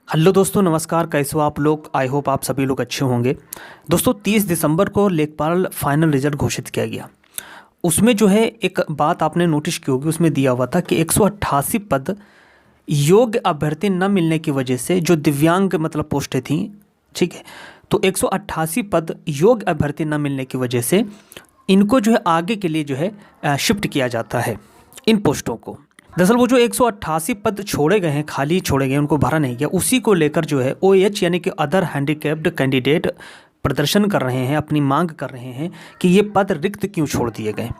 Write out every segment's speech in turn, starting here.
Hello दोस्तों, नमस्कार। कैसे हो आप लोग? आई होप आप सभी लोग अच्छे होंगे। दोस्तों 30 दिसंबर को लेखपाल फाइनल रिजल्ट घोषित किया गया। उसमें जो है एक बात आपने नोटिस की होगी, उसमें दिया हुआ था कि 188 पद योग्य अभ्यर्थी न मिलने की वजह से जो दिव्यांग मतलब पोस्टें थी, ठीक है, तो 188 पद योग्य अभ्यर्थी न मिलने की वजह से इनको जो है आगे के लिए जो है शिफ्ट किया जाता है इन पोस्टों को। दरअसल वो जो 188 पद छोड़े गए हैं, खाली छोड़े गए, उनको भरा नहीं गया, उसी को लेकर जो है OH यानी कि अदर हैंडीकैप्ड कैंडिडेट प्रदर्शन कर रहे हैं, अपनी मांग कर रहे हैं कि ये पद रिक्त क्यों छोड़ दिए गए।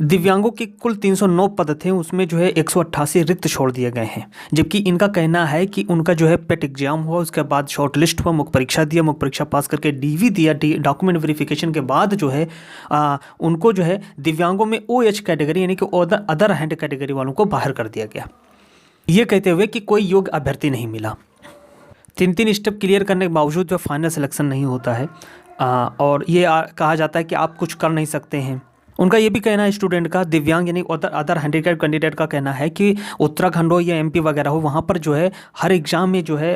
दिव्यांगों के कुल 309 पद थे, उसमें जो है 188 रिक्त छोड़ दिए गए हैं। जबकि इनका कहना है कि उनका जो है पेट एग्जाम हुआ, उसके बाद शॉर्ट लिस्ट हुआ, मुख्य परीक्षा दिया, मुख्य परीक्षा पास करके DV दिया, डॉक्यूमेंट वेरिफिकेशन के बाद जो है उनको जो है दिव्यांगों में OH कैटेगरी यानी कि अदर हैंड कैटेगरी वालों को बाहर कर दिया गया, ये कहते हुए कि कोई योग्य अभ्यर्थी नहीं मिला। 3 स्टेप क्लियर करने के बावजूद जो फाइनल सिलेक्शन नहीं होता है और ये कहा जाता है कि आप कुछ कर नहीं सकते हैं। उनका ये भी कहना है, स्टूडेंट का, दिव्यांग यानी अदर हैंडीकैप्ड कैंडिडेट का कहना है कि उत्तराखंड हो या MP वगैरह हो, वहाँ पर जो है हर एग्ज़ाम में जो है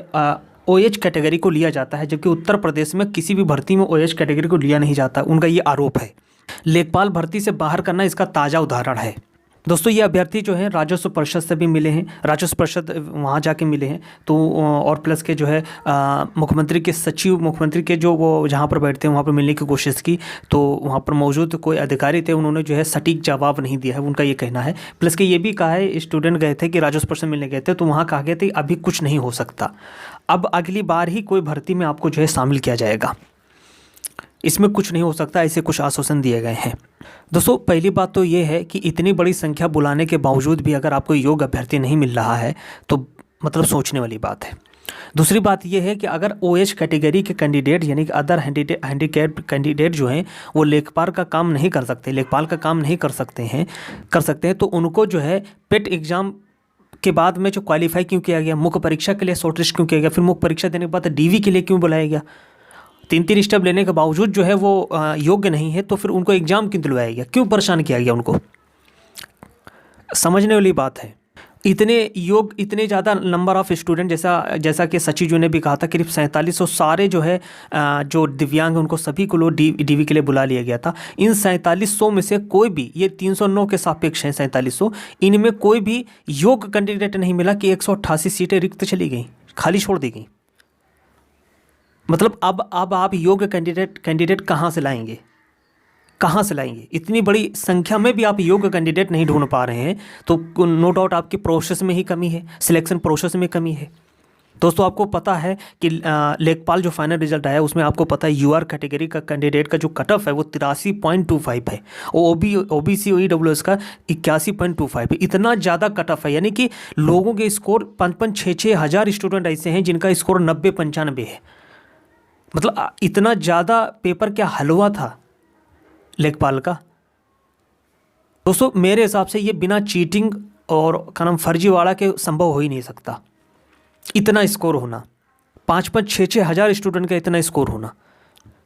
OH कैटेगरी को लिया जाता है, जबकि उत्तर प्रदेश में किसी भी भर्ती में OH कैटेगरी को लिया नहीं जाता। उनका ये आरोप है। लेखपाल भर्ती से बाहर करना इसका ताज़ा उदाहरण है। दोस्तों ये अभ्यर्थी जो हैं राजस्व परिषद से भी मिले हैं, राजस्व परिषद वहाँ जाके मिले हैं, तो और प्लस के जो है मुख्यमंत्री के सचिव, मुख्यमंत्री के जो वो जहाँ पर बैठते हैं वहाँ पर मिलने की कोशिश की, तो वहाँ पर मौजूद कोई अधिकारी थे, उन्होंने जो है सटीक जवाब नहीं दिया है, उनका ये कहना है। प्लस के ये भी कहा है, स्टूडेंट गए थे कि राजस्व परिषद मिलने गए थे, तो वहाँ कहा गया था अभी कुछ नहीं हो सकता, अब अगली बार ही कोई भर्ती में आपको जो है शामिल किया जाएगा, इसमें कुछ नहीं हो सकता, ऐसे कुछ आश्वासन दिए गए हैं। दोस्तों पहली बात तो ये है कि इतनी बड़ी संख्या बुलाने के बावजूद भी अगर आपको योग्य अभ्यर्थी नहीं मिल रहा है तो मतलब सोचने वाली बात है। दूसरी बात यह है कि अगर OH कैटेगरी के कैंडिडेट यानी कि अदर हैंडीकैप्ड कैंडिडेट जो हैं वो लेखपाल का काम नहीं कर सकते हैं तो उनको जो है पेट एग्ज़ाम के बाद में जो क्वालिफाई क्यों किया गया, मुख्य परीक्षा के लिए शॉर्ट लिस्ट क्यों किया गया, फिर मुख्य परीक्षा देने के बाद DV के लिए क्यों बुलाया गया। 3 स्टेप लेने के बावजूद जो है वो योग्य नहीं है, तो फिर उनको एग्ज़ाम क्यों दिलवाया गया, क्यों परेशान किया गया, उनको समझने वाली बात है। इतने ज़्यादा नंबर ऑफ़ स्टूडेंट, जैसा कि सचिव जी ने भी कहा था, करीब 4700 सारे जो है जो दिव्यांग उनको सभी को DV के लिए बुला लिया गया था। इन 4700 में से कोई भी, ये 309 के सापेक्ष हैं 4700, इनमें कोई भी योग्य कैंडिडेट नहीं मिला कि 188 सीटें रिक्त चली गई, खाली छोड़ दी गई। मतलब अब आप योग्य कैंडिडेट कहाँ से लाएंगे? इतनी बड़ी संख्या में भी आप योग्य कैंडिडेट नहीं ढूंढ पा रहे हैं, तो नो डाउट आपकी प्रोसेस में ही कमी है, सिलेक्शन प्रोसेस में कमी है। दोस्तों आपको पता है कि लेखपाल जो फाइनल रिजल्ट आया उसमें आपको पता है UR कैटेगरी का कैंडिडेट का जो कट ऑफ है वो 83.25 है, और OBC EWS का 81.25 है। इतना ज़्यादा कट ऑफ है, यानी कि लोगों के स्कोर 5-5, 6-6 हज़ार स्टूडेंट ऐसे हैं जिनका स्कोर 90-95 है। मतलब इतना ज़्यादा पेपर क्या हलवा था लेखपाल का। दोस्तों मेरे हिसाब से ये बिना चीटिंग और क्या नाम फर्जीवाड़ा के संभव हो ही नहीं सकता, इतना स्कोर होना, 5-5, 6-6 हज़ार स्टूडेंट का इतना स्कोर होना।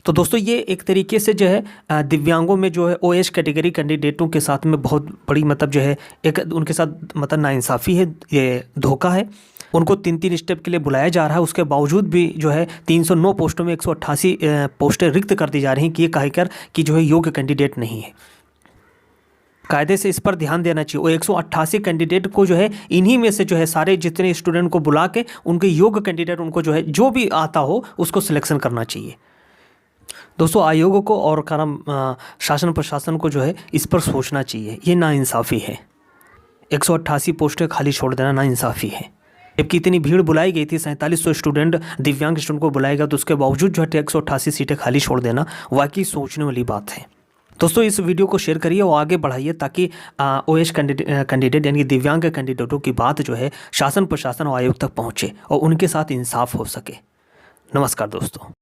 तो दोस्तों ये एक तरीके से जो है दिव्यांगों में जो है OH कैटेगरी कैंडिडेटों के साथ में बहुत बड़ी मतलब जो है एक उनके साथ मतलब नाइंसाफ़ी है, ये धोखा है। उनको 3 स्टेप के लिए बुलाया जा रहा है, उसके बावजूद भी जो है 309 पोस्टों में 188 पोस्टें रिक्त कर दी जा रही हैं कि ये कहकर कि जो है योग्य कैंडिडेट नहीं है। कायदे से इस पर ध्यान देना चाहिए। वो 188 कैंडिडेट को जो है इन्हीं में से जो है सारे जितने स्टूडेंट को बुला के उनके योग्य कैंडिडेट उनको जो है जो भी आता हो उसको सिलेक्शन करना चाहिए। दोस्तों आयोगों को और शासन प्रशासन को जो है इस पर सोचना चाहिए, ये नाइंसाफ़ी है। 188 पोस्टें खाली छोड़ देना नाइंसाफ़ी है, जबकि इतनी भीड़ बुलाई गई थी, 4700 स्टूडेंट दिव्यांग स्टूडेंट को बुलाया गया, तो उसके बावजूद जो है 188 सीटें खाली छोड़ देना वाकई सोचने वाली बात है। दोस्तों इस वीडियो को शेयर करिए और आगे बढ़ाइए ताकि OH कैंडिडेट यानी कि दिव्यांग कैंडिडेटों की बात जो है शासन प्रशासन और आयोग तक पहुँचे और उनके साथ इंसाफ हो सके। नमस्कार दोस्तों।